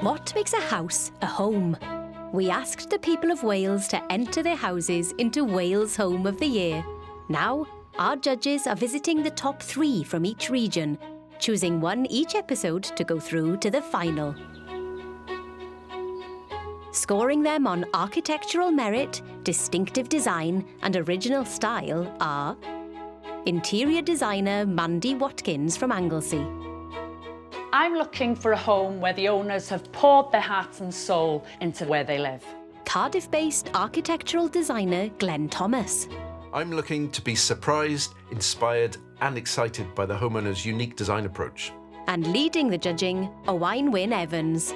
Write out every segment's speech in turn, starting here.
What makes a house a home? We asked the people of Wales to enter their houses into Wales Home of the Year. Now, our judges are visiting the top 3 from each region, choosing one each episode to go through to the final. Scoring them on architectural merit, distinctive design and original style are interior designer Mandy Watkins from Anglesey. I'm looking for a home where the owners have poured their heart and soul into where they live. Cardiff-based architectural designer Glenn Thomas. I'm looking to be surprised, inspired and excited by the homeowner's unique design approach. And leading the judging, Owain Wyn Evans.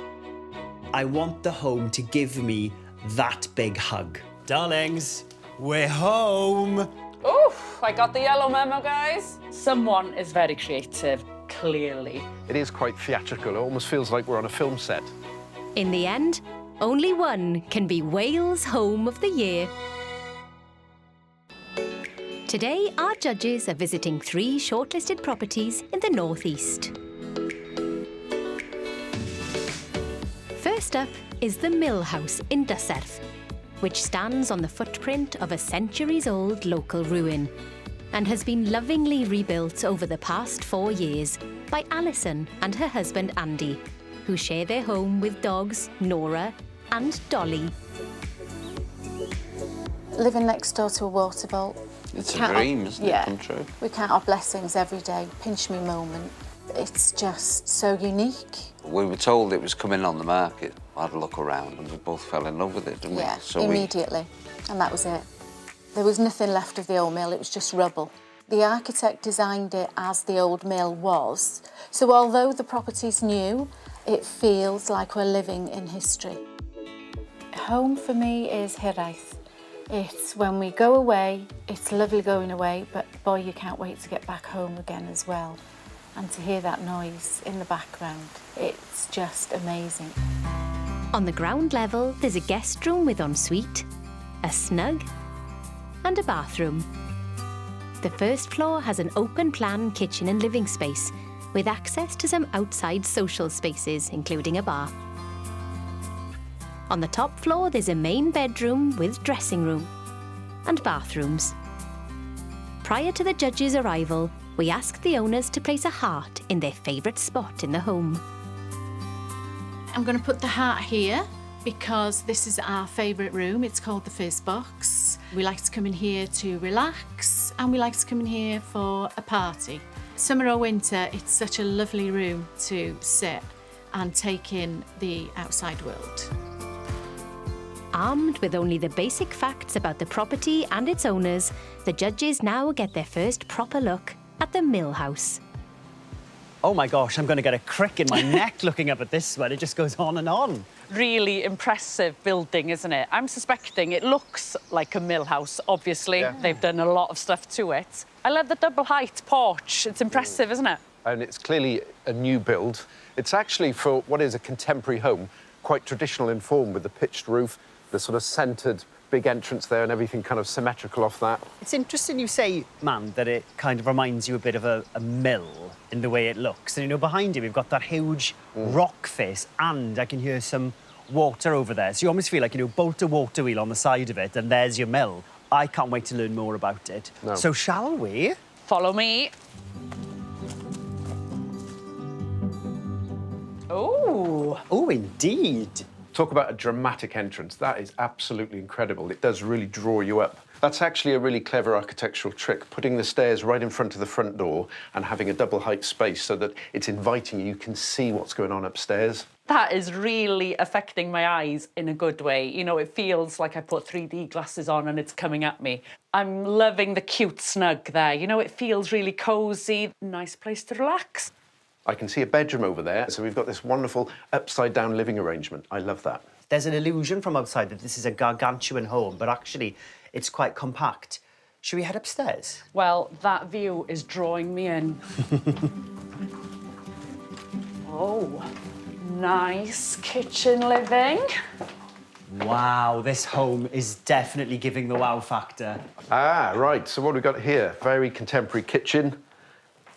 I want the home to give me that big hug. Darlings, we're home! Oof, I got the yellow memo, guys. Someone is very creative, clearly. It is quite theatrical. It almost feels like we're on a film set. In the end, only one can be Wales Home of the Year. Today, our judges are visiting 3 shortlisted properties in the North East. First up is the Mill House in Dyserth, which stands on the footprint of a centuries-old local ruin and has been lovingly rebuilt over the past 4 years by Alison and her husband Andy, who share their home with dogs Nora and Dolly. Living next door to a water vault. It's a dream, isn't it? Come true. We count our blessings every day, pinch me moment. It's just so unique. We were told it was coming on the market. I had a look around and we both fell in love with it, didn't we? Yeah, So immediately. And that was it. There was nothing left of the old mill, it was just rubble. The architect designed it as the old mill was. So although the property's new, it feels like we're living in history. Home for me is Hiraeth. It's when we go away, it's lovely going away, but boy, you can't wait to get back home again as well. And to hear that noise in the background, it's just amazing. On the ground level, there's a guest room with ensuite, a snug, and a bathroom. The first floor has an open-plan kitchen and living space, with access to some outside social spaces, including a bar. On the top floor, there's a main bedroom with dressing room and bathrooms. Prior to the judges' arrival, we asked the owners to place a heart in their favourite spot in the home. I'm going to put the heart here because this is our favourite room. It's called the Fizz Box. We like to come in here to relax and we like to come in here for a party. Summer or winter, it's such a lovely room to sit and take in the outside world. Armed with only the basic facts about the property and its owners, the judges now get their first proper look at the Mill House. Oh my gosh, I'm going to get a crick in my neck looking up at this one. It just goes on and on. Really impressive building, isn't it? I'm suspecting it looks like a mill house, obviously. Yeah. They've done a lot of stuff to it. I love the double height porch. It's impressive, isn't it? And it's clearly a new build. It's actually, for what is a contemporary home, quite traditional in form with the pitched roof, the sort of centred big entrance there and everything kind of symmetrical off that. It's interesting you say, man, that it kind of reminds you a bit of a mill in the way it looks. And, you know, behind you, we've got that huge rock face and I can hear some water over there. So you almost feel like, you know, bolt a water wheel on the side of it and there's your mill. I can't wait to learn more about it. No. So shall we? Follow me. Oh. Oh, indeed. Talk about a dramatic entrance. That is absolutely incredible. It does really draw you up. That's actually a really clever architectural trick, putting the stairs right in front of the front door and having a double height space so that it's inviting you can see what's going on upstairs. That is really affecting my eyes in a good way. You know, it feels like I put 3D glasses on and it's coming at me. I'm loving the cute snug there. You know, it feels really cosy, nice place to relax. I can see a bedroom over there, so we've got this wonderful upside-down living arrangement. I love that. There's an illusion from outside that this is a gargantuan home, but actually it's quite compact. Should we head upstairs? Well, that view is drawing me in. Oh, nice kitchen living. Wow, this home is definitely giving the wow factor. Ah, right, so what have we got here? Very contemporary kitchen.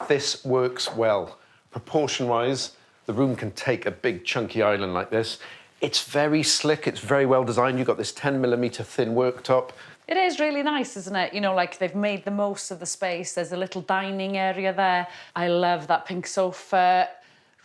This works well. Proportion-wise, The room can take a big chunky island like this. It's very slick, it's very well designed. You've got this 10mm thin worktop. It is really nice, isn't it? You know, like they've made the most of the space. There's a little dining area there. I love that pink sofa.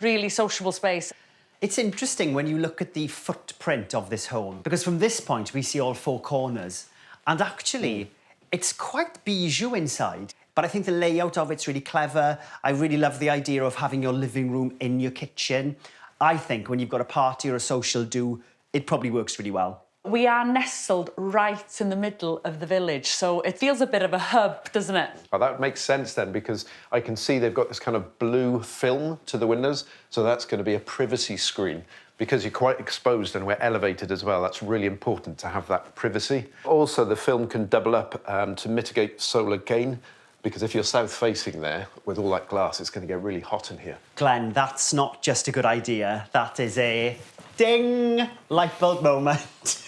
Really sociable space. It's interesting when you look at the footprint of this home, because from this point we see all four corners, and actually it's quite bijou inside. But I think the layout of it's really clever. I really love the idea of having your living room in your kitchen. I think when you've got a party or a social do, it probably works really well. We are nestled right in the middle of the village, so it feels a bit of a hub, doesn't it? Oh, that makes sense then, because I can see they've got this kind of blue film to the windows, so that's going to be a privacy screen. Because you're quite exposed and we're elevated as well, that's really important to have that privacy. Also, the film can double up to mitigate solar gain, because if you're south-facing there, with all that glass, it's going to get really hot in here. Glenn, that's not just a good idea. That is a ding light bulb moment.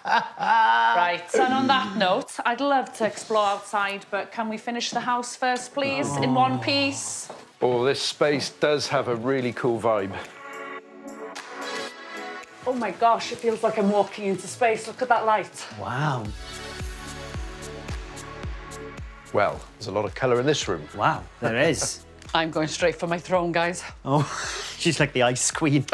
Right, and on that note, I'd love to explore outside, but can we finish the house first, please, in one piece? Oh, this space does have a really cool vibe. Oh my gosh, it feels like I'm walking into space. Look at that light. Wow. Well, there's a lot of colour in this room. Wow, there is. I'm going straight for my throne, guys. Oh, she's like the ice queen.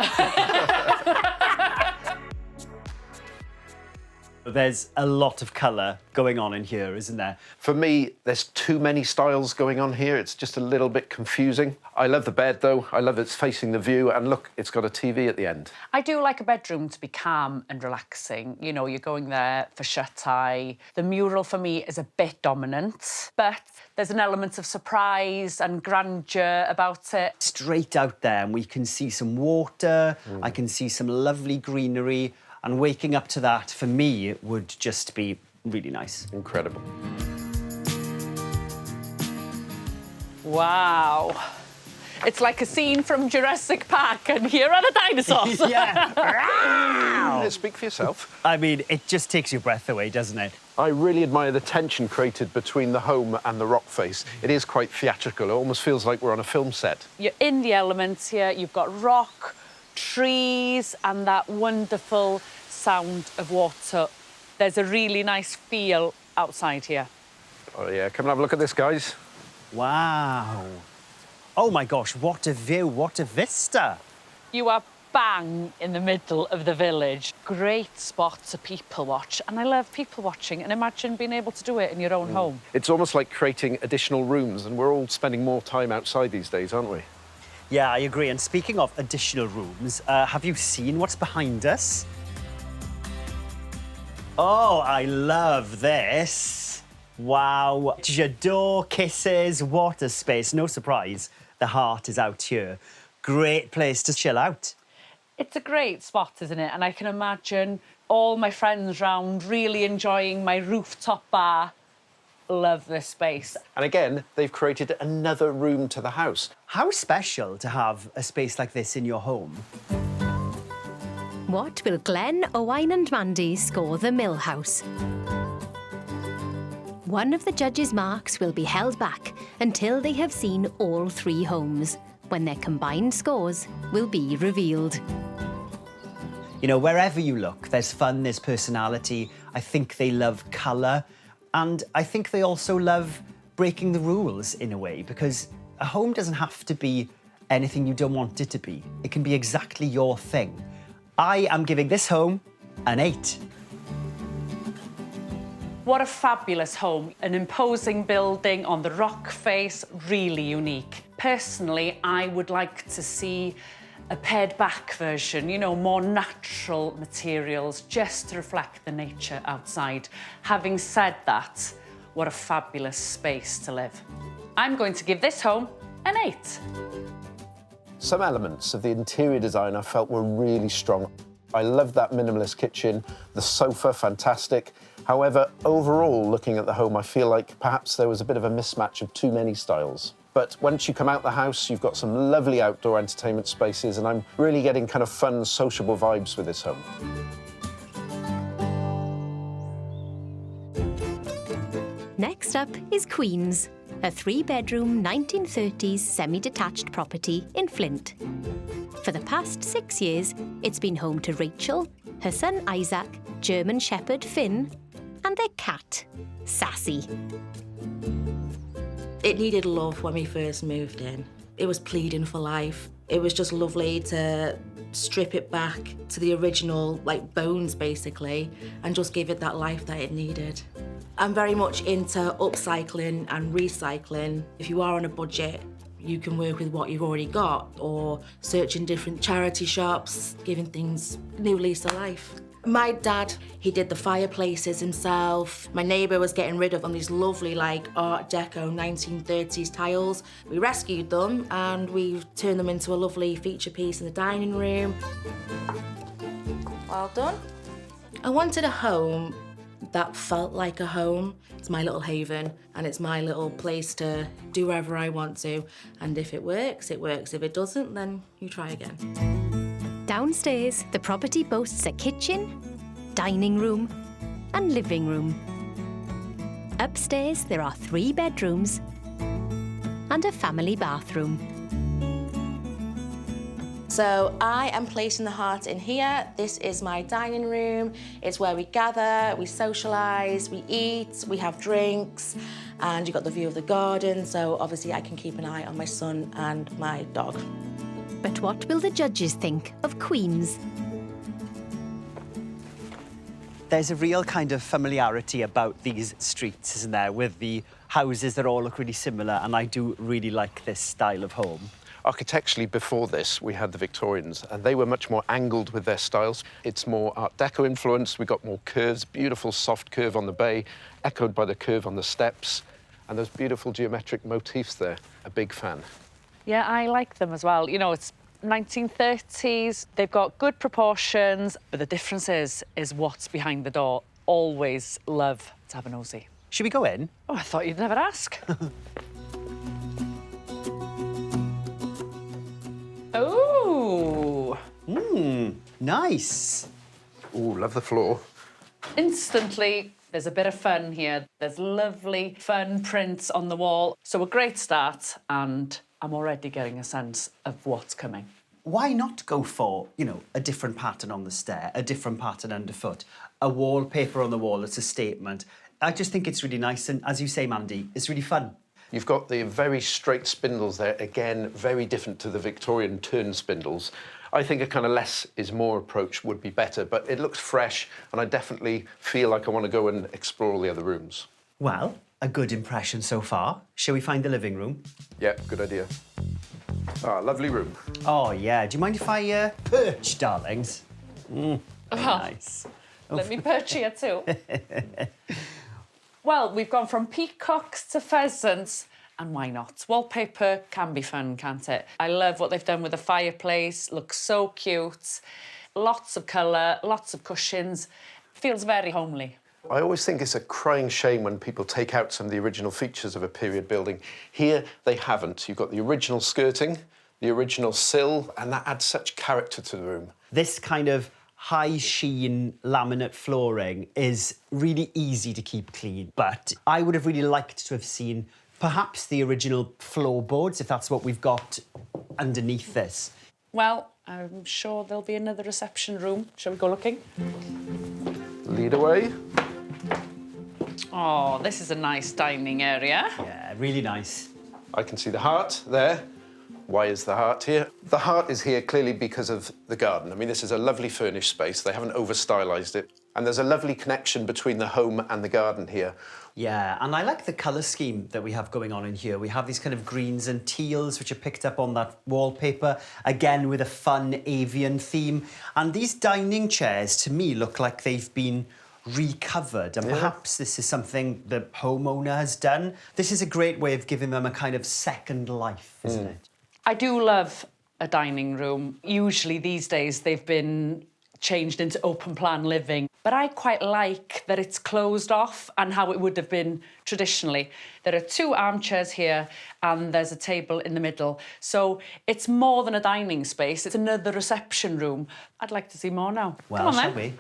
There's a lot of colour going on in here, isn't there? For me, there's too many styles going on here. It's just a little bit confusing. I love the bed, though. I love it's facing the view. And look, it's got a TV at the end. I do like a bedroom to be calm and relaxing. You know, you're going there for shut-eye. The mural, for me, is a bit dominant, but there's an element of surprise and grandeur about it. Straight out there, and we can see some water. I can see some lovely greenery. And waking up to that, for me, would just be really nice. Incredible. Wow. It's like a scene from Jurassic Park, and here are the dinosaurs. Yeah. Speak for yourself. I mean, it just takes your breath away, doesn't it? I really admire the tension created between the home and the rock face. It is quite theatrical. It almost feels like we're on a film set. You're in the elements here. You've got rock, trees, and that wonderful sound of water. There's a really nice feel outside here. Oh, yeah. Come and have a look at this, guys. Wow. Oh, my gosh, what a view, what a vista. You are bang in the middle of the village. Great spot to people watch, and I love people watching, and imagine being able to do it in your own home. It's almost like creating additional rooms, and we're all spending more time outside these days, aren't we? Yeah, I agree. And speaking of additional rooms, have you seen what's behind us? Oh, I love this. Wow. J'adore, kisses, what a space. No surprise, the heart is out here. Great place to chill out. It's a great spot, isn't it? And I can imagine all my friends round really enjoying my rooftop bar. Love this space. And again, they've created another room to the house. How special to have a space like this in your home. What will Glenn, Owain and Mandy score the Mill House? One of the judges' marks will be held back until they have seen all three homes, when their combined scores will be revealed. You know, wherever you look, there's fun, there's personality. I think they love colour. And I think they also love breaking the rules in a way, because a home doesn't have to be anything you don't want it to be. It can be exactly your thing. I am giving this home an 8. What a fabulous home. An imposing building on the rock face, really unique. Personally, I would like to see a pared back version, you know, more natural materials, just to reflect the nature outside. Having said that, what a fabulous space to live. I'm going to give this home an 8. Some elements of the interior design I felt were really strong. I loved that minimalist kitchen, the sofa, fantastic. However, overall, looking at the home, I feel like perhaps there was a bit of a mismatch of too many styles. But once you come out the house, you've got some lovely outdoor entertainment spaces, and I'm really getting kind of fun, sociable vibes with this home. Next up is Queens. a 3-bedroom 1930s semi-detached property in Flint. For the past 6 years, it's been home to Rachel, her son Isaac, German Shepherd Finn, and their cat, Sassy. It needed love when we first moved in. It was pleading for life. It was just lovely to strip it back to the original, like, bones, basically, and just give it that life that it needed. I'm very much into upcycling and recycling. If you are on a budget, you can work with what you've already got, or searching different charity shops, giving things a new lease of life. My dad, he did the fireplaces himself. My neighbour was getting rid of these lovely, like, Art Deco 1930s tiles. We rescued them and we turned them into a lovely feature piece in the dining room. Well done. I wanted a home that felt like a home. It's my little haven and it's my little place to do whatever I want to. And if it works, it works. If it doesn't, then you try again. Downstairs, the property boasts a kitchen, dining room, and living room. Upstairs, there are 3 bedrooms and a family bathroom. So I am placing the heart in here. This is my dining room. It's where we gather, we socialise, we eat, we have drinks, and you've got the view of the garden, so obviously I can keep an eye on my son and my dog. But what will the judges think of Queens? There's a real kind of familiarity about these streets, isn't there, with the houses that all look really similar, and I do really like this style of home. Architecturally, before this, we had the Victorians, and they were much more angled with their styles. It's more Art Deco influence. We got more curves, beautiful soft curve on the bay, echoed by the curve on the steps, and those beautiful geometric motifs there. A big fan. Yeah, I like them as well. You know, it's 1930s. They've got good proportions, but the difference is what's behind the door. Always love to have a nosy. Should we go in? Oh, I thought you'd never ask. Oh! Nice. Ooh, love the floor. Instantly, there's a bit of fun here. There's lovely, fun prints on the wall. So a great start, and I'm already getting a sense of what's coming. Why not go for, you know, a different pattern on the stair, a different pattern underfoot, a wallpaper on the wall that's a statement? I just think it's really nice, and as you say, Mandy, it's really fun. You've got the very straight spindles there, again, very different to the Victorian turn spindles. I think a kind of less is more approach would be better, but it looks fresh, and I definitely feel like I want to go and explore all the other rooms. Well, a good impression so far. Shall we find the living room? Yeah, good idea. Ah, lovely room. Oh, yeah. Do you mind if I perch, darlings? Very nice. Let me perch here too. Well, we've gone from peacocks to pheasants, and why not? Wallpaper can be fun, can't it? I love what they've done with the fireplace. Looks so cute. Lots of colour, lots of cushions. Feels very homely. I always think it's a crying shame when people take out some of the original features of a period building. Here, they haven't. You've got the original skirting, the original sill, and that adds such character to the room. This kind of high sheen laminate flooring is really easy to keep clean, but I would have really liked to have seen perhaps the original floorboards, if that's what we've got underneath this. Well, I'm sure there'll be another reception room. Shall we go looking? Lead away. Oh, this is a nice dining area. Yeah, really nice. I can see the heart there. Why is the heart here? The heart is here clearly because of the garden. I mean, this is a lovely furnished space. They haven't over-stylized it. And there's a lovely connection between the home and the garden here. Yeah, and I like the colour scheme that we have going on in here. We have these kind of greens and teals, which are picked up on that wallpaper, again with a fun avian theme. And these dining chairs, to me, look like they've been recovered, and perhaps this is something the homeowner has done. This is a great way of giving them a kind of second life, isn't it? I do love a dining room. Usually these days they've been changed into open plan living, but I quite like that it's closed off and how it would have been traditionally. There are 2 armchairs here and there's a table in the middle. So it's more than a dining space, it's another reception room. I'd like to see more now. Well, Come on, shall then. we?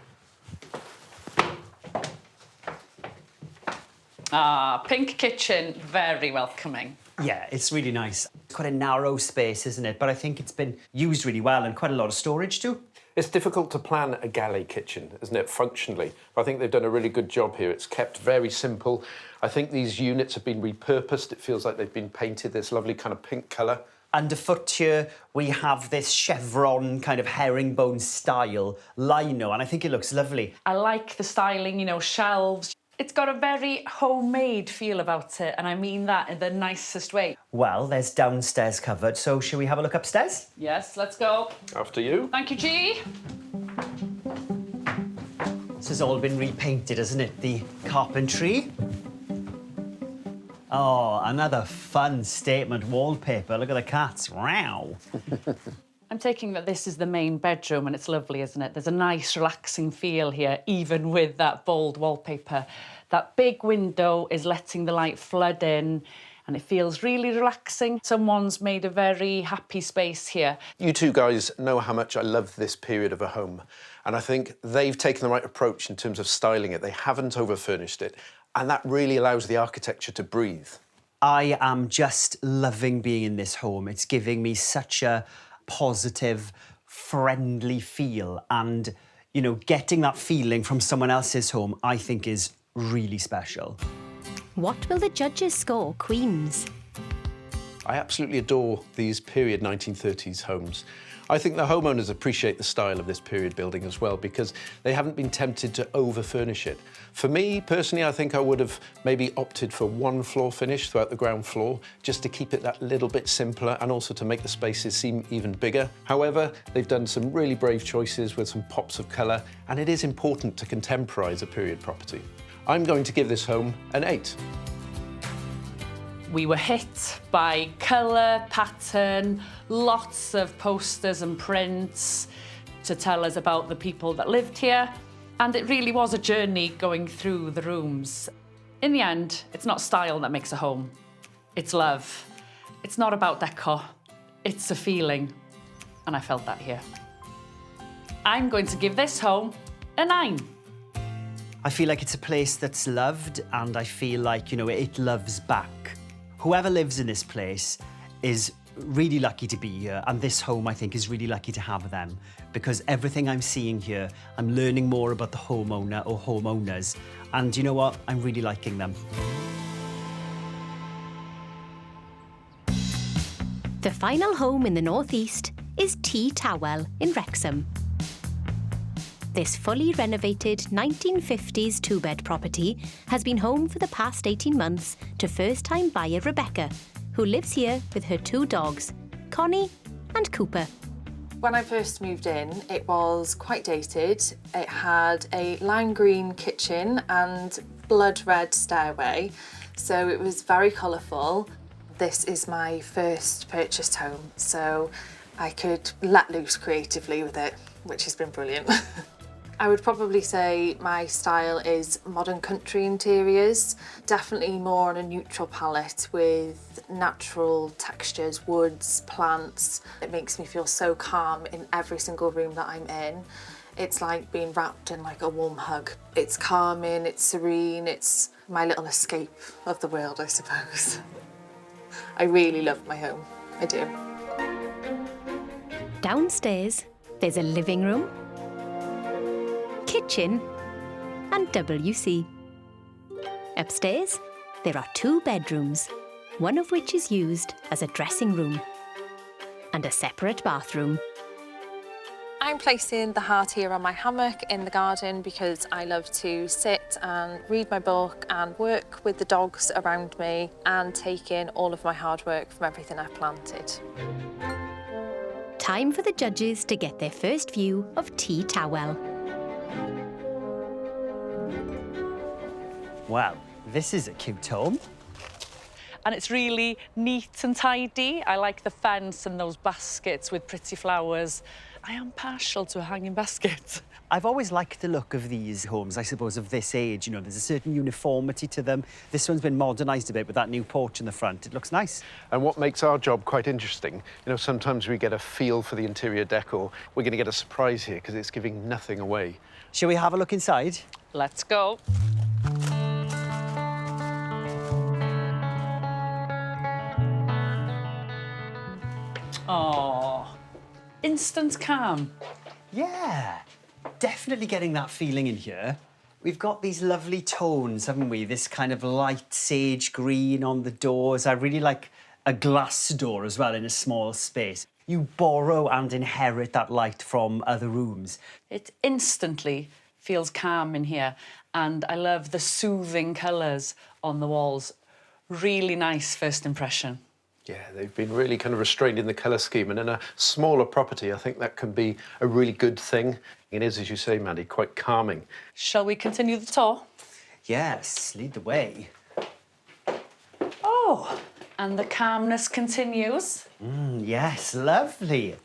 Ah, pink kitchen, very welcoming. Yeah, it's really nice. It's quite a narrow space, isn't it? But I think it's been used really well and quite a lot of storage too. It's difficult to plan a galley kitchen, isn't it, functionally? But I think they've done a really good job here. It's kept very simple. I think these units have been repurposed. It feels like they've been painted this lovely kind of pink colour. Underfoot here, we have this chevron kind of herringbone style lino, and I think it looks lovely. I like the styling, you know, shelves. It's got a very homemade feel about it, and I mean that in the nicest way. Well, there's downstairs covered, so shall we have a look upstairs? Yes, let's go. After you. Thank you, G. This has all been repainted, hasn't it? The carpentry. Oh, another fun statement wallpaper. Look at the cats. Wow. I'm taking that this is the main bedroom, and it's lovely, isn't it? There's a nice, relaxing feel here, even with that bold wallpaper. That big window is letting the light flood in, and it feels really relaxing. Someone's made a very happy space here. You two guys know how much I love this period of a home, and I think they've taken the right approach in terms of styling it. They haven't over-furnished it, and that really allows the architecture to breathe. I am just loving being in this home. It's giving me such a positive, friendly feel, and, you know, getting that feeling from someone else's home, I think is really special. What will the judges score Queens? I absolutely adore these period 1930s homes. I think the homeowners appreciate the style of this period building as well, because they haven't been tempted to over-furnish it. For me, personally, I think I would have maybe opted for one floor finish throughout the ground floor, just to keep it that little bit simpler and also to make the spaces seem even bigger. However, they've done some really brave choices with some pops of colour, and it is important to contemporise a period property. I'm going to give this home an 8. We were hit by colour, pattern, lots of posters and prints to tell us about the people that lived here. And it really was a journey going through the rooms. In the end, it's not style that makes a home. It's love. It's not about decor. It's a feeling. And I felt that here. I'm going to give this home a 9. I feel like it's a place that's loved, and I feel like, you know, it loves back. Whoever lives in this place is really lucky to be here, and this home, I think, is really lucky to have them, because everything I'm seeing here, I'm learning more about the homeowner or homeowners, and you know what? I'm really liking them. The final home in the northeast is T Tawel in Wrexham. This fully renovated 1950s two-bed property has been home for the past 18 months to first-time buyer Rebecca, who lives here with her 2 dogs, Connie and Cooper. When I first moved in, it was quite dated. It had a lime green kitchen and blood red stairway, so it was very colourful. This is my first purchased home, so I could let loose creatively with it, which has been brilliant. I would probably say my style is modern country interiors, definitely more on a neutral palette with natural textures, woods, plants. It makes me feel so calm in every single room that I'm in. It's like being wrapped in like a warm hug. It's calming, it's serene, it's my little escape of the world, I suppose. I really love my home, I do. Downstairs, there's a living room, kitchen and WC. Upstairs, there are 2 bedrooms, one of which is used as a dressing room, and a separate bathroom. I'm placing the heart here on my hammock in the garden because I love to sit and read my book and work with the dogs around me and take in all of my hard work from everything I've planted. Time for the judges to get their first view of T Tawel. Wow, this is a cute home. And it's really neat and tidy. I like the fence and those baskets with pretty flowers. I am partial to a hanging basket. I've always liked the look of these homes, I suppose, of this age. You know, there's a certain uniformity to them. This one's been modernised a bit with that new porch in the front. It looks nice. And what makes our job quite interesting, you know, sometimes we get a feel for the interior decor. We're going to get a surprise here because it's giving nothing away. Shall we have a look inside? Let's go. instant calm. Yeah, definitely getting that feeling in here. We've got these lovely tones, haven't we? This kind of light sage green on the doors. I really like a glass door as well in a small space. You borrow and inherit that light from other rooms. It instantly feels calm in here, and I love the soothing colours on the walls. Really nice first impression. Yeah, they've been really kind of restrained in the colour scheme, and in a smaller property, I think that can be a really good thing. It is, as you say, Maddie, quite calming. Shall we continue the tour? Yes, lead the way. Oh, and the calmness continues. Yes, lovely.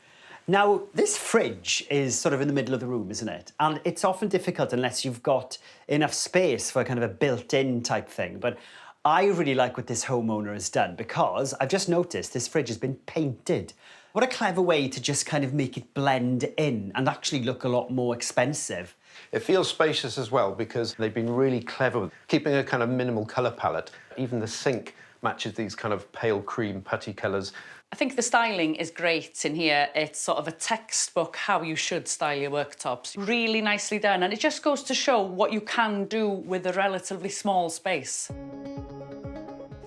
Now, this fridge is sort of in the middle of the room, isn't it? And it's often difficult unless you've got enough space for kind of a built-in type thing. But I really like what this homeowner has done because I've just noticed this fridge has been painted. What a clever way to just kind of make it blend in and actually look a lot more expensive. It feels spacious as well because they've been really clever with keeping a kind of minimal colour palette. Even the sink matches these kind of pale cream putty colours. I think the styling is great in here. It's sort of a textbook how you should style your worktops. Really nicely done, and it just goes to show what you can do with a relatively small space.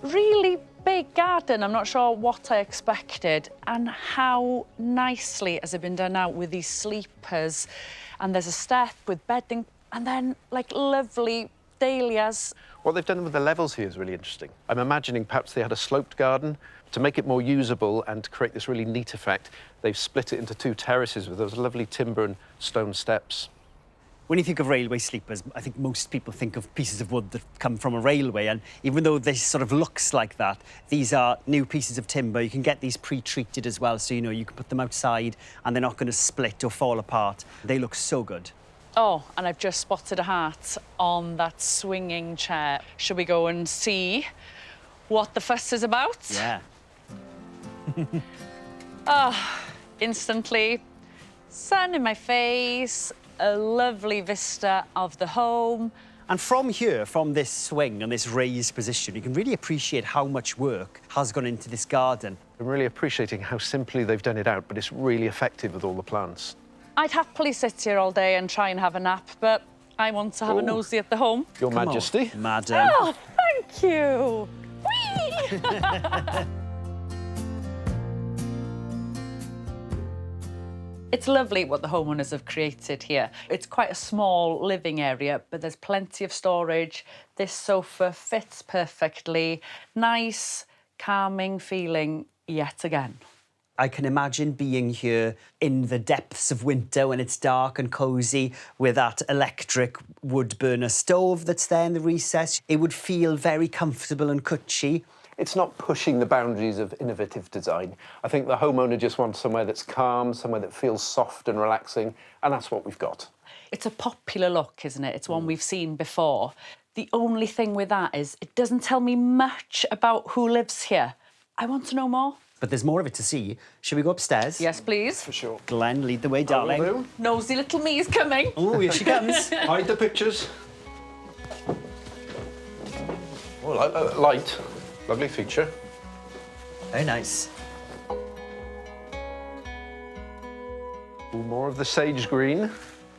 Really big garden. I'm not sure what I expected, and how nicely has it been done out with these sleepers. And there's a step with bedding, and then like lovely dahlias. What they've done with the levels here is really interesting. I'm imagining perhaps they had a sloped garden. To make it more usable and to create this really neat effect, they've split it into two terraces with those lovely timber and stone steps. When you think of railway sleepers, I think most people think of pieces of wood that come from a railway, and even though this sort of looks like that, these are new pieces of timber. You can get these pre-treated as well, so you know you can put them outside and they're not going to split or fall apart. They look so good. Oh, and I've just spotted a hat on that swinging chair. Should we go and see what the fuss is about? Yeah. Instantly, sun in my face, a lovely vista of the home. And from here, from this swing and this raised position, you can really appreciate how much work has gone into this garden. I'm really appreciating how simply they've done it out, but it's really effective with all the plants. I'd happily sit here all day and try and have a nap, but I want to have a nosy at the home. Your Come Majesty. on, madam. Oh, thank you. Whee! It's lovely what the homeowners have created here. It's quite a small living area, but there's plenty of storage. This sofa fits perfectly. Nice, calming feeling yet again. I can imagine being here in the depths of winter when it's dark and cosy with that electric wood burner stove that's there in the recess. It would feel very comfortable and cushy. It's not pushing the boundaries of innovative design. I think the homeowner just wants somewhere that's calm, somewhere that feels soft and relaxing, and that's what we've got. It's a popular look, isn't it? It's one we've seen before. The only thing with that is it doesn't tell me much about who lives here. I want to know more. But there's more of it to see. Should we go upstairs? Yes, please. For sure. Glenn, lead the way, darling. Nosy little me is coming. Oh, here she comes. Hide the pictures. Oh, light. Lovely feature. Very nice. More of the sage green.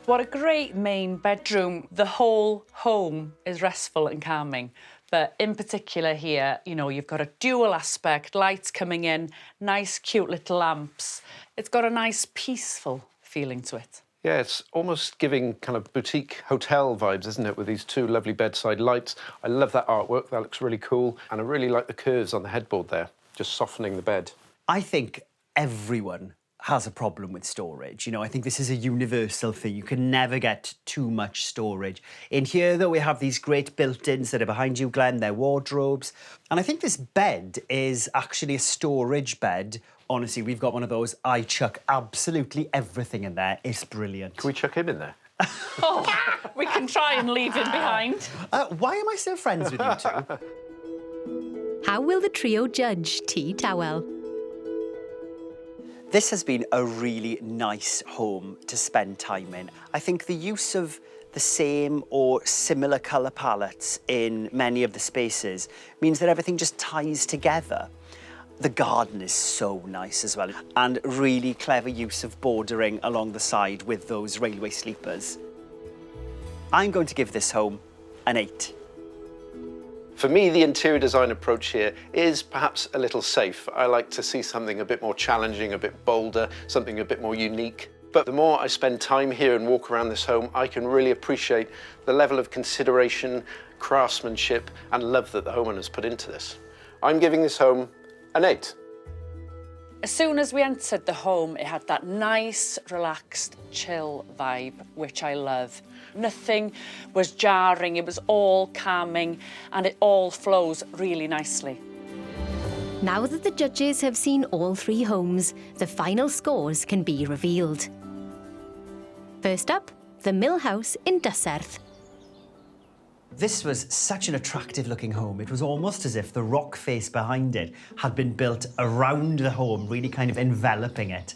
What a great main bedroom. The whole home is restful and calming. But in particular here, you know, you've got a dual aspect, lights coming in, nice, cute little lamps. It's got a nice, peaceful feeling to it. Yeah, it's almost giving kind of boutique hotel vibes, isn't it, with these two lovely bedside lights. I love that artwork. That looks really cool. And I really like the curves on the headboard there, just softening the bed. I think everyone has a problem with storage. You know, I think this is a universal thing. You can never get too much storage. In here, though, we have these great built-ins that are behind you, Glenn. They're wardrobes. And I think this bed is actually a storage bed. Honestly, we've got one of those. I chuck absolutely everything in there. It's brilliant. Can we chuck him in there? Oh, we can try and leave him behind. Why am I still friends with you two? How will the trio judge tea towel? This has been a really nice home to spend time in. I think the use of the same or similar colour palettes in many of the spaces means that everything just ties together. The garden is so nice as well, and really clever use of bordering along the side with those railway sleepers. I'm going to give this home an 8. For me, the interior design approach here is perhaps a little safe. I like to see something a bit more challenging, a bit bolder, something a bit more unique. But the more I spend time here and walk around this home, I can really appreciate the level of consideration, craftsmanship, and love that the homeowner's put into this. I'm giving this home an 8. As soon as we entered the home, it had that nice, relaxed, chill vibe, which I love. Nothing was jarring, it was all calming, and it all flows really nicely. Now that the judges have seen all 3 homes, the final scores can be revealed. First up, the Mill House in Dyserth. This was such an attractive looking home. It was almost as if the rock face behind it had been built around the home, really kind of enveloping it.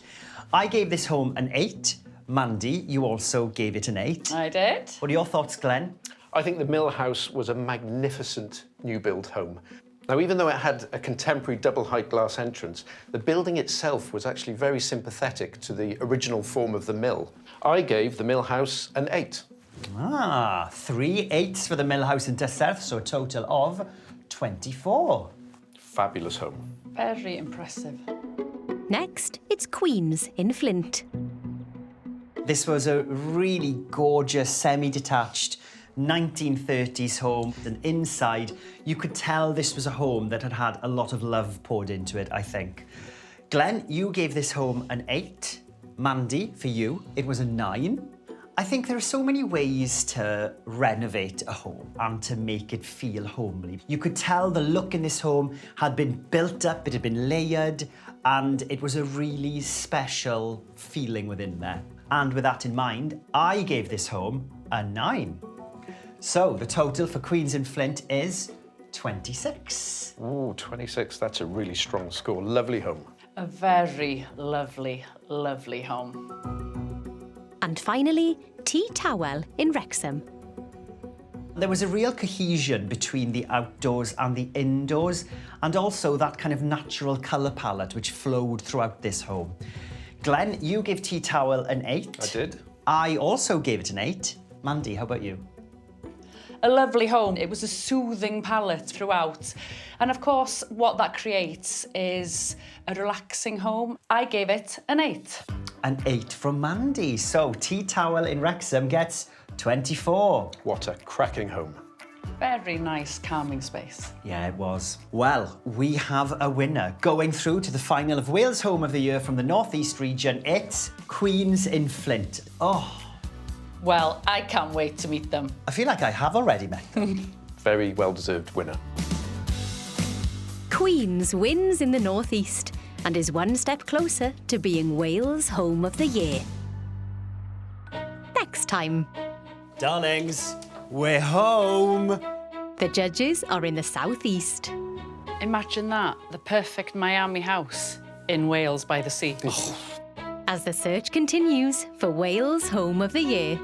I gave this home an 8. Mandy, you also gave it an 8. I did. What are your thoughts, Glenn? I think the Mill House was a magnificent new build home. Now, even though it had a contemporary double-height glass entrance, the building itself was actually very sympathetic to the original form of the mill. I gave the Mill House an 8. 3 8s for the Mill House in Dyserth, so a total of 24. Fabulous home. Very impressive. Next, it's Queen's in Flint. This was a really gorgeous, semi-detached 1930s home. And inside, you could tell this was a home that had had a lot of love poured into it, I think. Glenn, you gave this home an 8. Mandy, for you, it was a 9. I think there are so many ways to renovate a home and to make it feel homely. You could tell the look in this home had been built up, it had been layered, and it was a really special feeling within there. And with that in mind, I gave this home a 9. So the total for Queens in Flint is 26. Ooh, 26, that's a really strong score. Lovely home. A very lovely, lovely home. And finally, Tea Towel in Wrexham. There was a real cohesion between the outdoors and the indoors, and also that kind of natural colour palette which flowed throughout this home. Glenn, you gave Tea Towel an 8. I did. I also gave it an 8. Mandy, how about you? A lovely home. It was a soothing palette throughout. And of course, what that creates is a relaxing home. I gave it an 8. An 8 from Mandy. So Tea Towel in Wrexham gets 24. What a cracking home. Very nice, calming space. Yeah, it was. Well, we have a winner. Going through to the final of Wales Home of the Year from the North East region, it's Queens in Flint. Oh. Well, I can't wait to meet them. I feel like I have already met them. Very well-deserved winner. Queens wins in the North East and is one step closer to being Wales Home of the Year. Next time. Darlings, we're home. The judges are in the South East. Imagine that, the perfect Miami house in Wales by the sea. As the search continues for Wales Home of the Year.